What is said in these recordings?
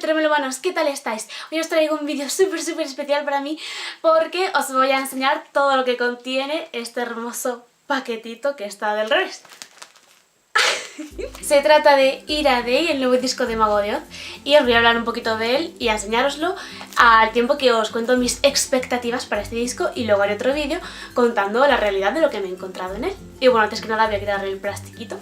Tremelomanos, ¿qué tal estáis? Hoy os traigo un vídeo súper especial para mí porque os voy a enseñar todo lo que contiene este hermoso paquetito que está del revés. Se trata de Ira Day, el nuevo disco de Mago de Oz, y os voy a hablar un poquito de él y a enseñároslo al tiempo que os cuento mis expectativas para este disco, y luego haré otro vídeo contando la realidad de lo que me he encontrado en él. Y bueno, antes que nada voy a quitarle el plastiquito.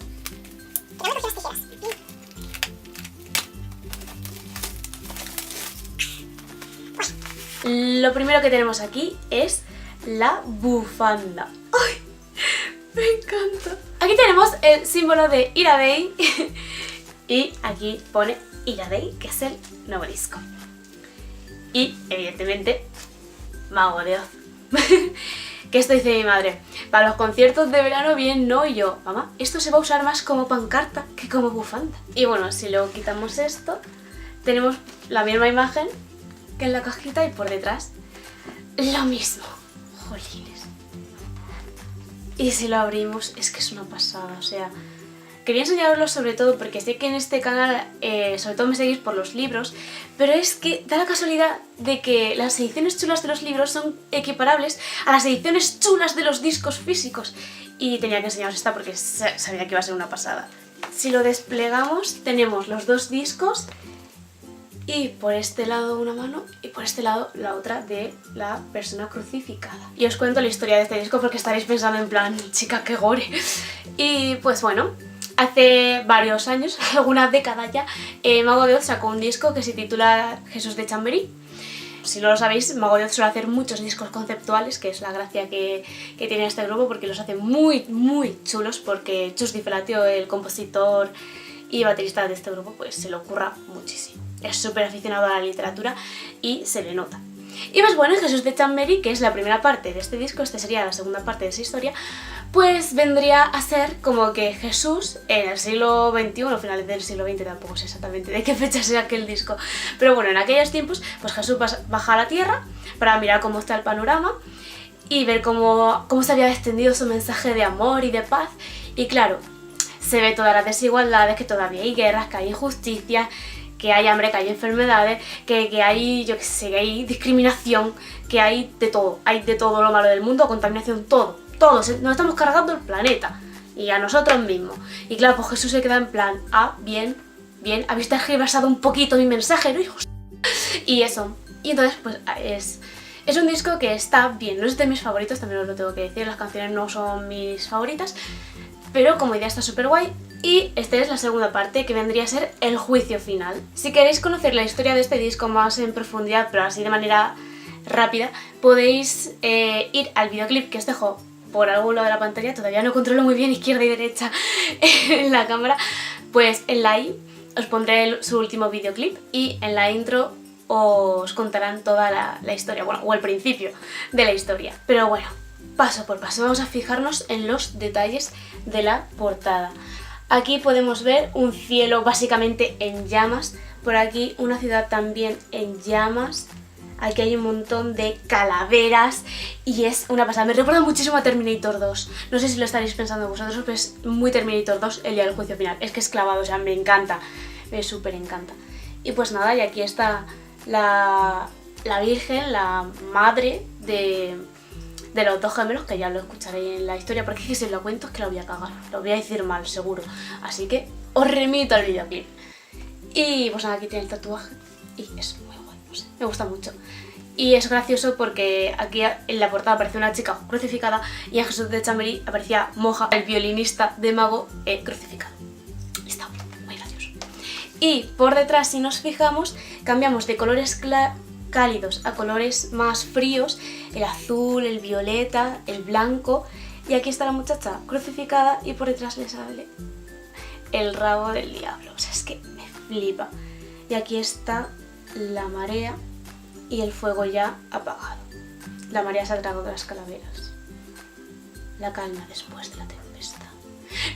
Lo primero que tenemos aquí es la bufanda. ¡Ay! Me encanta. Aquí tenemos el símbolo de Ira Day y aquí pone Ira Day, que es el nuevo disco. Y evidentemente Mago de Oz. Que esto dice mi madre: para los conciertos de verano bien, no. Y yo: mamá, esto se va a usar más como pancarta que como bufanda. Y bueno, si luego quitamos esto, tenemos la misma imagen que en la cajita y por detrás lo mismo. Jolines. Y si lo abrimos, es que es una pasada. O sea, quería enseñaroslo sobre todo porque sé que en este canal sobre todo me seguís por los libros, pero es que da la casualidad de que las ediciones chulas de los libros son equiparables a las ediciones chulas de los discos físicos, y tenía que enseñaros esta porque sabía que iba a ser una pasada. Si lo desplegamos, tenemos los dos discos y por este lado una mano y por este lado la otra de la persona crucificada. Y os cuento la historia de este disco porque estaréis pensando en plan: chica, qué gore. Y pues bueno, hace varios años, alguna década ya, Mago de Oz sacó un disco que se titula Jesús de Chamberí. Si no lo sabéis, Mago de Oz suele hacer muchos discos conceptuales, que es la gracia que tiene este grupo, porque los hace muy chulos, porque Chus Di Felatio, el compositor y baterista de este grupo, pues se lo ocurra muchísimo. Es súper aficionado a la literatura y se le nota. Y pues bueno, Jesús de Chamberí, que es la primera parte de este disco, esta sería la segunda parte de esa historia, pues vendría a ser como que Jesús en el siglo XXI, o finales del siglo XX, tampoco sé exactamente de qué fecha sea aquel disco, pero bueno, en aquellos tiempos, pues Jesús baja a la tierra para mirar cómo está el panorama y ver cómo se había extendido su mensaje de amor y de paz. Y claro, se ve todas las desigualdades, que todavía hay guerras, que hay injusticias, que hay hambre, que hay enfermedades, que hay, yo qué sé, que hay discriminación, que hay de todo lo malo del mundo, contaminación, todo, nos estamos cargando el planeta y a nosotros mismos. Y claro, pues Jesús se queda en plan: ah, bien, habéis tergiversado un poquito mi mensaje, ¿no, hijos? Y eso, y entonces pues es un disco que está bien, no es de mis favoritos, también os lo tengo que decir, las canciones no son mis favoritas, pero como idea está súper guay. Y esta es la segunda parte, que vendría a ser el juicio final. Si queréis conocer la historia de este disco más en profundidad, pero así de manera rápida, podéis ir al videoclip que os dejo por algún lado de la pantalla. Todavía no controlo muy bien izquierda y derecha en la cámara. Pues en la i os pondré su último videoclip y en la intro os contarán toda la historia, bueno, o el principio de la historia. Pero bueno, paso por paso, vamos a fijarnos en los detalles de la portada. Aquí podemos ver un cielo básicamente en llamas, por aquí una ciudad también en llamas, aquí hay un montón de calaveras y es una pasada. Me recuerda muchísimo a Terminator 2, no sé si lo estaréis pensando vosotros, pero es muy Terminator 2 el día del juicio final. Es que es clavado, o sea, me encanta, me súper encanta. Y pues nada, y aquí está la Virgen, la madre de los dos gemelos, que ya lo escucharéis en la historia, porque es que si os lo cuento es que lo voy a cagar, lo voy a decir mal seguro, así que os remito al videoclip. Y pues nada, aquí tiene el tatuaje y es muy guay, no sé, me gusta mucho. Y es gracioso porque aquí en la portada aparece una chica crucificada y en Jesús de Chamberí aparecía Moja, el violinista de Mago, crucificado. Está muy gracioso. Y por detrás, si nos fijamos, cambiamos de colores cálidos a colores más fríos, el azul, el violeta, el blanco, y aquí está la muchacha crucificada y por detrás le sale el rabo del diablo. O sea, es que me flipa. Y aquí está la marea y el fuego ya apagado. La marea se ha tragado de las calaveras. La calma después de la tempestad.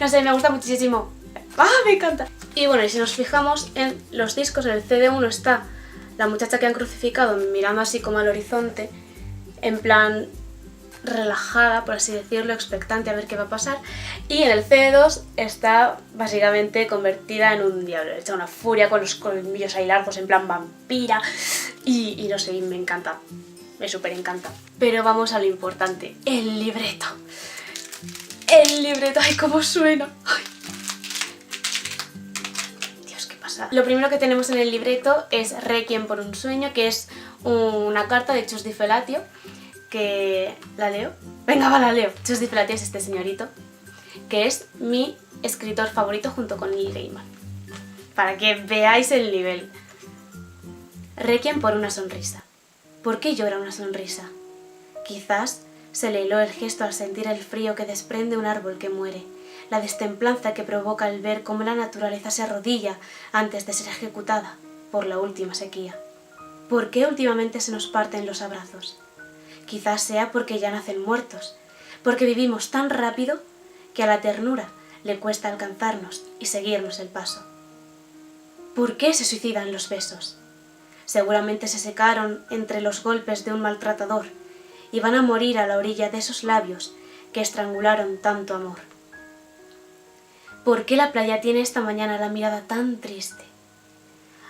No sé, me gusta muchísimo. ¡Ah, me encanta! Y bueno, y si nos fijamos en los discos, en el CD1 está la muchacha que han crucificado mirando así como al horizonte, en plan relajada, por así decirlo, expectante a ver qué va a pasar. Y en el CD2 está básicamente convertida en un diablo, hecha una furia con los colmillos ahí largos en plan vampira y no sé, me encanta, me súper encanta. Pero vamos a lo importante, el libreto. El libreto, ¡ay, cómo suena! ¡Ay! Dios, ¿qué pasa? Lo primero que tenemos en el libreto es Requiem por un sueño, que es una carta de Chus Di Felatio, que la leo. Venga, va, la leo. Chus Di Felatio es este señorito, que es mi escritor favorito junto con Neil Gaiman. Para que veáis el nivel. Requiem por una sonrisa. ¿Por qué llora una sonrisa? Quizás se le heló el gesto al sentir el frío que desprende un árbol que muere, la destemplanza que provoca el ver cómo la naturaleza se arrodilla antes de ser ejecutada por la última sequía. ¿Por qué últimamente se nos parten los abrazos? Quizás sea porque ya nacen muertos, porque vivimos tan rápido que a la ternura le cuesta alcanzarnos y seguirnos el paso. ¿Por qué se suicidan los besos? Seguramente se secaron entre los golpes de un maltratador y van a morir a la orilla de esos labios que estrangularon tanto amor. ¿Por qué la playa tiene esta mañana la mirada tan triste?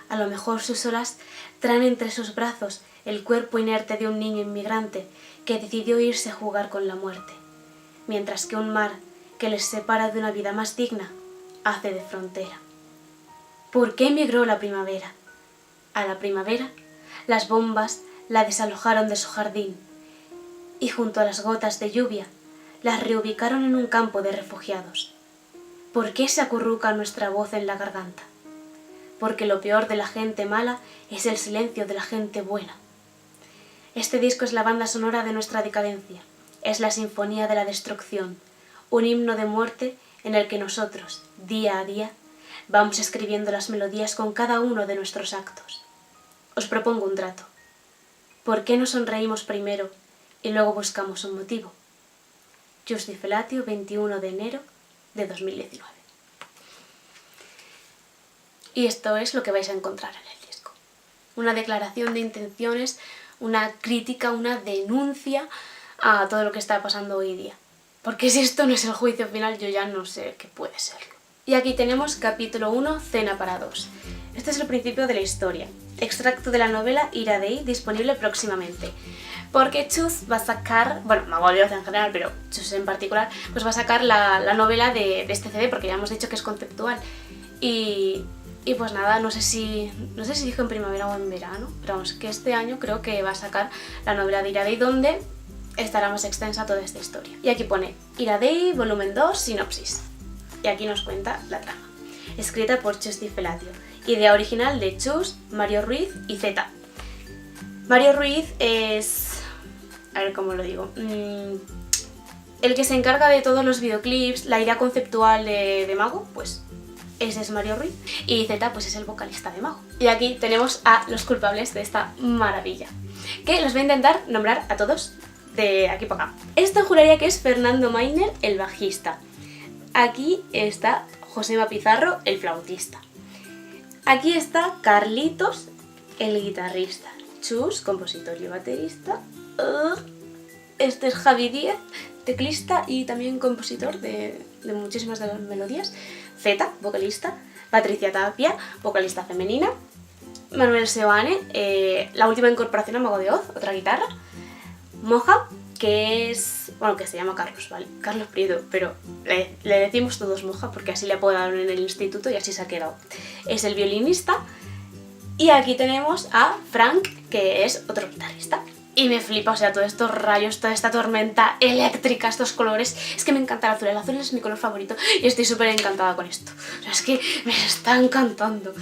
A lo mejor sus olas traen entre sus brazos el cuerpo inerte de un niño inmigrante que decidió irse a jugar con la muerte, mientras que un mar que les separa de una vida más digna hace de frontera. ¿Por qué emigró la primavera? A la primavera, las bombas la desalojaron de su jardín y junto a las gotas de lluvia las reubicaron en un campo de refugiados. ¿Por qué se acurruca nuestra voz en la garganta? Porque lo peor de la gente mala es el silencio de la gente buena. Este disco es la banda sonora de nuestra decadencia, es la sinfonía de la destrucción, un himno de muerte en el que nosotros, día a día, vamos escribiendo las melodías con cada uno de nuestros actos. Os propongo un trato. ¿Por qué no sonreímos primero y luego buscamos un motivo? Chus Di Felatio, 21 de enero de 2019. Y esto es lo que vais a encontrar en el disco. Una declaración de intenciones, una crítica, una denuncia a todo lo que está pasando hoy día. Porque si esto no es el juicio final, yo ya no sé qué puede serlo. Y aquí tenemos capítulo 1, Cena para dos. Este es el principio de la historia. Extracto de la novela Iradei, disponible próximamente. Porque Chus va a sacar, bueno, Mago de Oz en general, pero Chus en particular, pues va a sacar la novela de este CD, porque ya hemos dicho que es conceptual. Y pues nada, no sé si dijo en primavera o en verano, pero vamos, que este año creo que va a sacar la novela de Iradei, donde estará más extensa toda esta historia. Y aquí pone Iradei, volumen 2, sinopsis. Y aquí nos cuenta la trama. Escrita por Chus Di Felatio. Idea original de Chus, Mario Ruiz y Zeta. Mario Ruiz es... a ver cómo lo digo... el que se encarga de todos los videoclips, la idea conceptual de Mago, pues ese es Mario Ruiz. Y Zeta pues es el vocalista de Mago. Y aquí tenemos a los culpables de esta maravilla, que los voy a intentar nombrar a todos de aquí para acá. Esto juraría que es Fernando Mainer, el bajista. Aquí está Josema Pizarro, el flautista. Aquí está Carlitos, el guitarrista. Chus, compositor y baterista. Este es Javi Díez, teclista y también compositor de muchísimas de las melodías. Zeta, vocalista. Patricia Tapia, vocalista femenina. Manuel Seoane, la última incorporación a Mago de Oz, otra guitarra. Moja, que es... bueno, que se llama Carlos, ¿vale? Carlos Prieto, pero le decimos todos Moja porque así le apodaron en el instituto y así se ha quedado. Es el violinista. Y aquí tenemos a Frank, que es otro guitarrista. Y me flipa, o sea, todos estos rayos, toda esta tormenta eléctrica, estos colores. Es que me encanta el azul es mi color favorito y estoy súper encantada con esto. O sea, es que me está encantando.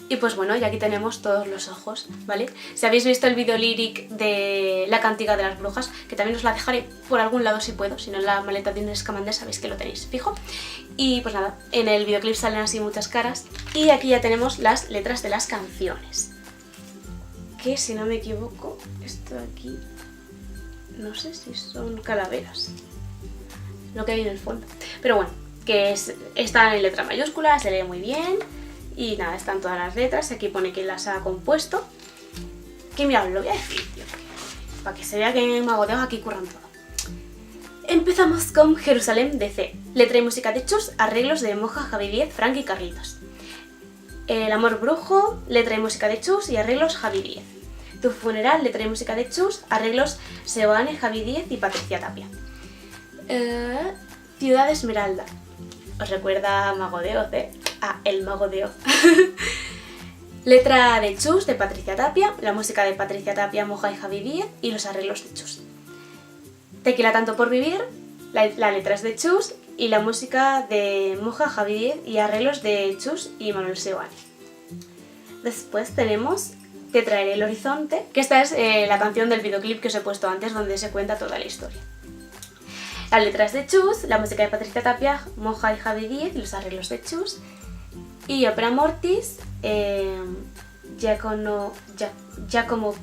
Y pues bueno, y aquí tenemos todos los ojos, ¿vale? Si habéis visto el video lyric de La Cantiga de las Brujas, que también os la dejaré por algún lado si puedo, si no en la maleta de un escamandés sabéis que lo tenéis fijo. Y pues nada, en el videoclip salen así muchas caras. Y aquí ya tenemos las letras de las canciones. Que si no me equivoco, esto de aquí, no sé si son calaveras, lo que hay en el fondo. Pero bueno, que están en letra mayúscula, se lee muy bien. Y nada, están todas las letras, aquí pone quién las ha compuesto. Que mira, os lo voy a decir, tío, para que se vea que en Mago de Oz aquí curran todo. Empezamos con Jerusalén DC. Letra y música de Chus, arreglos de Moja, Javi Díez, Frank y Carlitos. El amor brujo, letra y música de Chus y arreglos Javi Díez. Tu funeral, letra y música de Chus, arreglos Seoane, Javi Díez y Patricia Tapia. Ciudad Esmeralda. ¿Os recuerda a Mago de Oz, el Mago de Oz. Letra de Chus, de Patricia Tapia, la música de Patricia Tapia, Moja y Javi Díez y los arreglos de Chus. Tequila tanto por vivir, la letra es de Chus y la música de Moja, Javi Díez y arreglos de Chus y Manuel Seoane. Después tenemos Te traeré el horizonte, que esta es la canción del videoclip que os he puesto antes donde se cuenta toda la historia. La letra es de Chus, la música de Patricia Tapia, Moja y Javi Díez y los arreglos de Chus. Y Opera Mortis, Giacomo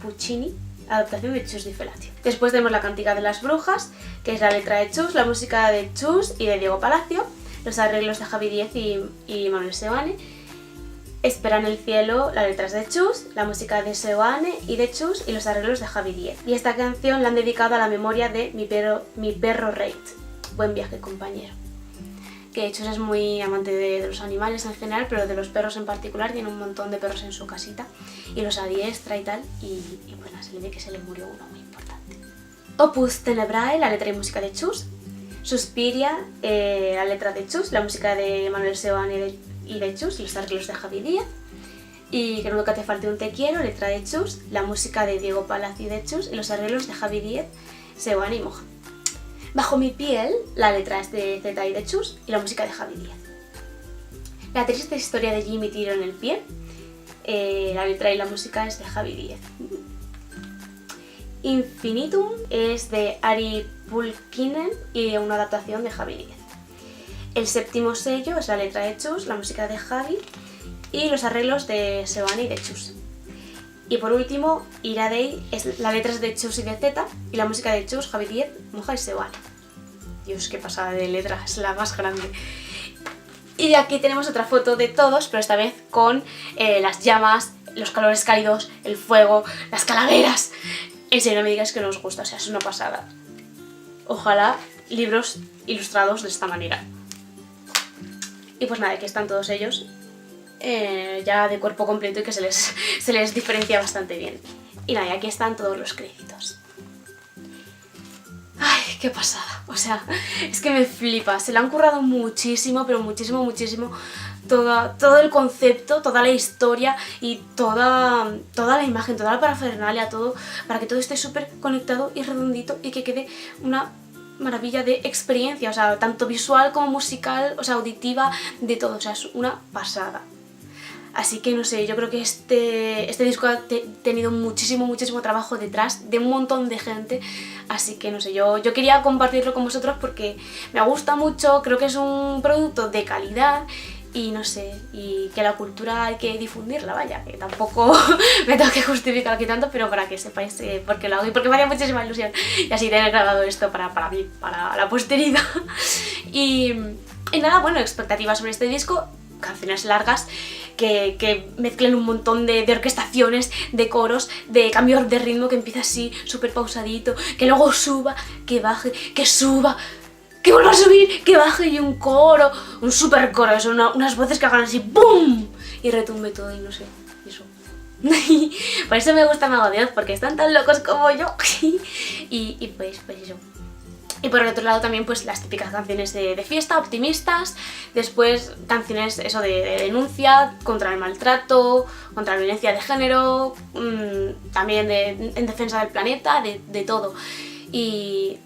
Puccini, adaptación de Chus Di Felatio. Después tenemos La cantiga de las brujas, que es la letra de Chus, la música de Chus y de Diego Palacio, los arreglos de Javi Díez y Manuel Seoane. Espera en el cielo, la letra es de Chus, la música de Seoane y de Chus y los arreglos de Javi Díez. Y esta canción la han dedicado a la memoria de mi perro Reid. Buen viaje, compañero. Que Chus es muy amante de los animales en general, pero de los perros en particular, tiene un montón de perros en su casita y los adiestra y tal, y bueno, se le ve que se le murió uno muy importante. Opus Tenebrae, la letra y música de Chus. Suspiria, la letra de Chus, la música de Manuel Seoane y de Chus y los arreglos de Javi Díez. Y Que nunca te falte un te quiero, letra de Chus, la música de Diego Palacio y de Chus y los arreglos de Javi Díez, Seoane y Moja. Bajo mi piel, la letra es de Zeta y de Chus y la música de Javi Díez. La triste historia de Jimmy Tiro en el pie, la letra y la música es de Javi Díez. Infinitum es de Ari Pulkkinen y una adaptación de Javi Díez. El séptimo sello es la letra de Chus, la música de Javi y los arreglos de Seoane y de Chus. Y por último, Iradei, la letra es de Chus y de Zeta y la música de Chus, Javi Díez, Moja y Seoane. Dios, qué pasada de letra, es la más grande. Y aquí tenemos otra foto de todos, pero esta vez con las llamas, los calores cálidos, el fuego, las calaveras. En serio, no me digáis que no os gusta, o sea, es una pasada. Ojalá libros ilustrados de esta manera. Y pues nada, aquí están todos ellos. Ya de cuerpo completo y que se les diferencia bastante bien. Y nada, y aquí están todos los créditos. Ay, qué pasada. O sea, es que me flipa. Se le han currado muchísimo, pero muchísimo, muchísimo. Todo el concepto, toda la historia y toda la imagen, toda la parafernalia, todo, para que todo esté súper conectado y redondito y que quede una maravilla de experiencia, o sea, tanto visual como musical, o sea, auditiva, de todo, o sea, es una pasada. Así que no sé, yo creo que este disco ha tenido muchísimo, muchísimo trabajo detrás de un montón de gente. Así que no sé, yo quería compartirlo con vosotros porque me gusta mucho, creo que es un producto de calidad y no sé, y que la cultura hay que difundirla, vaya, que tampoco me tengo que justificar aquí tanto, pero para que sepáis por qué lo hago y porque me haría muchísima ilusión y así tener grabado esto para mí, para la posteridad. Y nada, bueno, expectativas sobre este disco, canciones largas que mezclen un montón de orquestaciones, de coros, de cambios de ritmo, que empieza así, súper pausadito, que luego suba, que baje, que suba, que vuelva a subir, que baje y un coro, un super coro, eso, unas voces que hagan así ¡BOOM! Y retumbe todo y no sé, eso. Por eso me gusta Mago de Oz, porque están tan locos como yo. y pues eso. Y por el otro lado también pues las típicas canciones de fiesta, optimistas, después canciones eso de denuncia contra el maltrato, contra la violencia de género, también en defensa del planeta, de todo. Y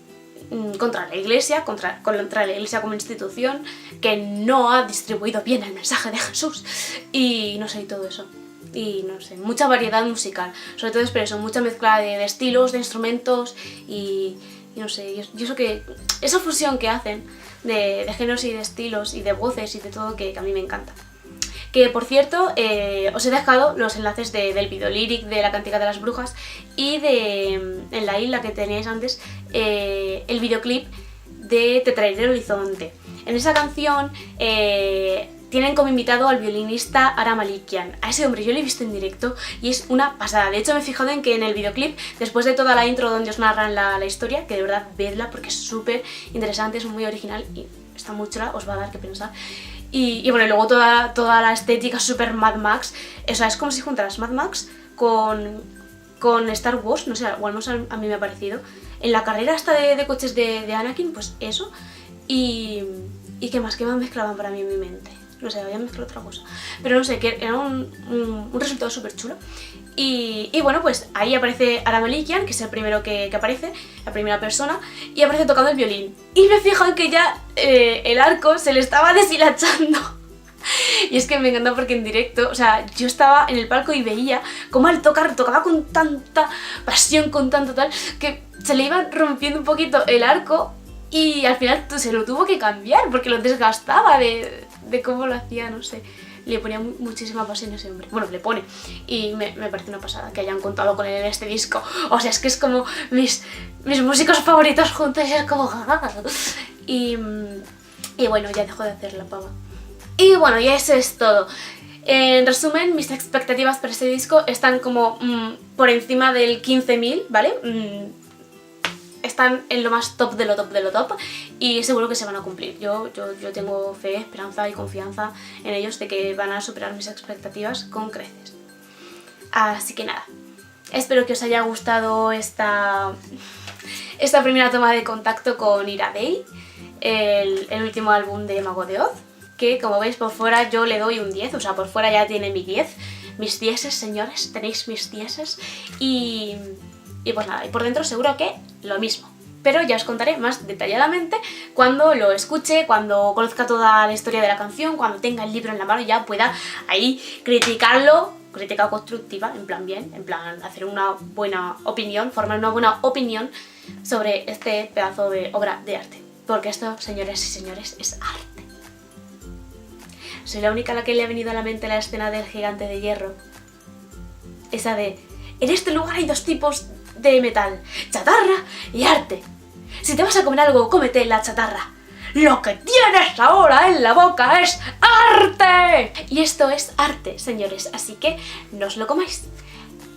contra la Iglesia, contra la Iglesia como institución, que no ha distribuido bien el mensaje de Jesús, y no sé, y todo eso. Y no sé, mucha variedad musical, sobre todo es por eso, mucha mezcla de estilos, de instrumentos y no sé, yo eso que esa fusión que hacen de géneros y de estilos y de voces y de todo que a mí me encanta. Que por cierto, os he dejado los enlaces del video lyric de La cantiga de las brujas y en la isla que tenéis antes, el videoclip de Te traeré el horizonte. En esa canción tienen como invitado al violinista Ara Malikian. A ese hombre yo lo he visto en directo y es una pasada. De hecho me he fijado en que en el videoclip, después de toda la intro donde os narran la historia, que de verdad vedla porque es súper interesante, es muy original y está muy chula, os va a dar que pensar. Y bueno, y luego toda la estética súper Mad Max. O sea, es como si juntaras Mad Max con Star Wars, no sé, o al menos a mí me ha parecido. En la carrera hasta de coches de Anakin, pues eso. Y ¿qué más mezclaban para mí en mi mente? No sé, habían mezclado otra cosa. Pero no sé, que era un resultado súper chulo. Y bueno, pues ahí aparece Ara Malikian, que es el primero que aparece, la primera persona, y aparece tocando el violín. Y me fijo en que ya el arco se le estaba deshilachando. Y es que me encanta porque en directo, o sea, yo estaba en el palco y veía cómo al tocar tocaba con tanta pasión, con tanto tal, que se le iba rompiendo un poquito el arco y al final se lo tuvo que cambiar porque lo desgastaba de cómo lo hacía, no sé. Le ponía muchísima pasión a ese hombre. Bueno, le pone. Y me parece una pasada que hayan contado con él en este disco. O sea, es que es como mis músicos favoritos juntos y es como... Y bueno, ya dejo de hacer la pava. Y bueno, y eso es todo. En resumen, mis expectativas para este disco están como por encima del 15.000, ¿vale? Están en lo más top de lo top de lo top y seguro que se van a cumplir. Yo tengo fe, esperanza y confianza en ellos de que van a superar mis expectativas con creces. Así que nada, espero que os haya gustado esta primera toma de contacto con Ira Day, el último álbum de Mago de Oz, que como veis por fuera yo le doy un 10, o sea, por fuera ya tiene mi 10, mis 10, señores, tenéis mis 10 y pues nada, y por dentro seguro que lo mismo. Pero ya os contaré más detalladamente cuando lo escuche, cuando conozca toda la historia de la canción, cuando tenga el libro en la mano y ya pueda ahí criticarlo, crítica constructiva, en plan bien, en plan hacer una buena opinión, formar una buena opinión sobre este pedazo de obra de arte. Porque esto, señores y señores, es arte. Soy la única a la que le ha venido a la mente la escena del gigante de hierro. Esa de, en este lugar hay dos tipos de metal, chatarra y arte. Si te vas a comer algo, cómete la chatarra. Lo que tienes ahora en la boca es arte. Y esto es arte, señores, así que no os lo comáis.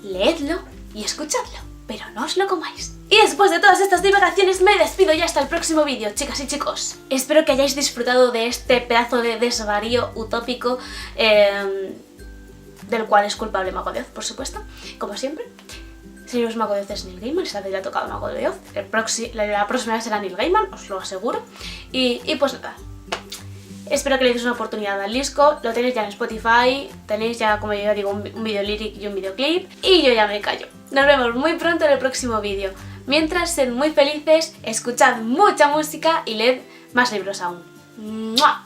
Leedlo y escuchadlo, pero no os lo comáis. Y después de todas estas divagaciones me despido ya hasta el próximo vídeo, chicas y chicos. Espero que hayáis disfrutado de este pedazo de desvarío utópico del cual es culpable Mago de Oz, por supuesto, como siempre. Si no es Mago de Oz es Neil Gaiman, esta vez le ha tocado Mago de Oz, la próxima vez será Neil Gaiman, os lo aseguro. Y pues nada, espero que le deis una oportunidad al disco, lo tenéis ya en Spotify, tenéis ya, como ya digo, un video lyric y un videoclip, y yo ya me callo. Nos vemos muy pronto en el próximo vídeo. Mientras, sed muy felices, escuchad mucha música y leed más libros aún. ¡Mua!